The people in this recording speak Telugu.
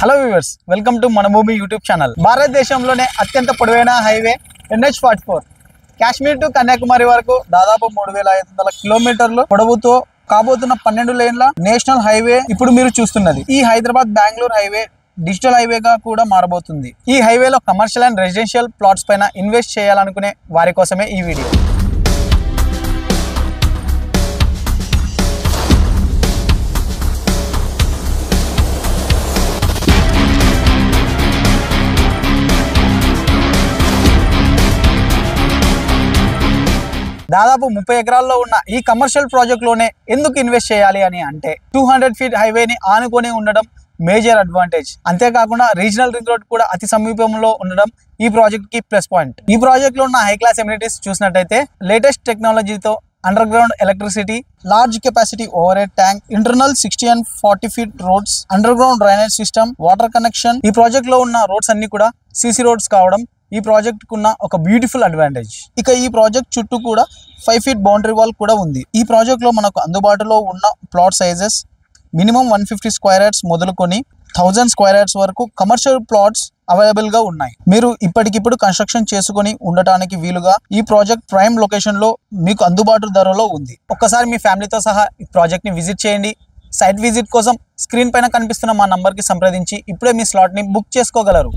హలో వ్యూవర్స్, వెల్కమ్ టు మన మూవీ యూట్యూబ్ ఛానల్. భారతదేశంలోనే అత్యంత పొడవైన highway NH44 Kashmir to Kanyakumari వరకు దాదాపు 3500 కిలోమీటర్లు పొడవుతో కాబోతున్న 12 లేన్ల నేషనల్ హైవే ఇప్పుడు మీరు చూస్తున్నది. ఈ హైదరాబాద్ బెంగళూరు హైవే డిజిటల్ హైవేగా కూడా మారబోతుంది. ఈ హైవేలో కమర్షియల్ అండ్ రెసిడెన్షియల్ ప్లాట్స్ పైన ఇన్వెస్ట్ చేయాలనుకునే వారి కోసమే ఈ వీడియో. దాదాపు 30 ఎకరాల్లో ఉన్న ఈ కమర్షియల్ ప్రాజెక్ట్ లోనే ఎందుకు ఇన్వెస్ట్ చేయాలి అని అంటే 200 ఫీట్ హైవేని ఆనుకొని ఉండడం మేజర్ అడ్వాంటేజ్. అంతేకాకుండా రీజనల్ రింగ్ రోడ్ కూడా అతి సమీపంలో ఉండడం ఈ ప్రాజెక్ట్ కి ప్లస్ పాయింట్. ఈ ప్రాజెక్ట్ లో ఉన్న హై క్లాస్ ఎమ్యూనిటీస్ చూసినట్టయితే లేటెస్ట్ టెక్నాలజీతో under ground electricity, large capacity over head tank, internal 60 and 40 feet roads, under ground drainage system, water connection. ఈ ప్రాజెక్ట్ లో ఉన్న రోడ్స్ అన్ని కూడా సిసి రోడ్స్ కావడం ఈ ప్రాజెక్ట్ కున్న ఒక బ్యూటిఫుల్ అడ్వాంటేజ్. ఇక ఈ ప్రాజెక్ట్ చుట్టూ కూడా 5 ఫీట్ బౌండరీ వాల్ కూడా ఉంది. ఈ ప్రాజెక్ట్ లో మనకు అందుబాటులో ఉన్న plot sizes minimum 150 square yards మొదలుకొని 1000 స్క్వేర్ యార్డ్స్ వరకు కమర్షియల్ ప్లాట్స్ అవైలబుల్ గా ఉన్నాయి. మీరు ఇప్పటికిప్పుడు కన్స్ట్రక్షన్ చేసుకుని ఉండటానికి వీలుగా ఈ ప్రాజెక్ట్ ప్రైమ్ లొకేషన్ లో మీకు అందుబాటు ధరలో ఉంది. ఒక్కసారి మీ ఫ్యామిలీతో సహా ఈ ప్రాజెక్ట్ ని విజిట్ చేయండి. సైట్ విజిట్ కోసం స్క్రీన్ పైన కనిపిస్తున్న మా నంబర్ కి సంప్రదించి ఇప్పుడే మీ స్లాట్ ని బుక్ చేసుకోగలరు.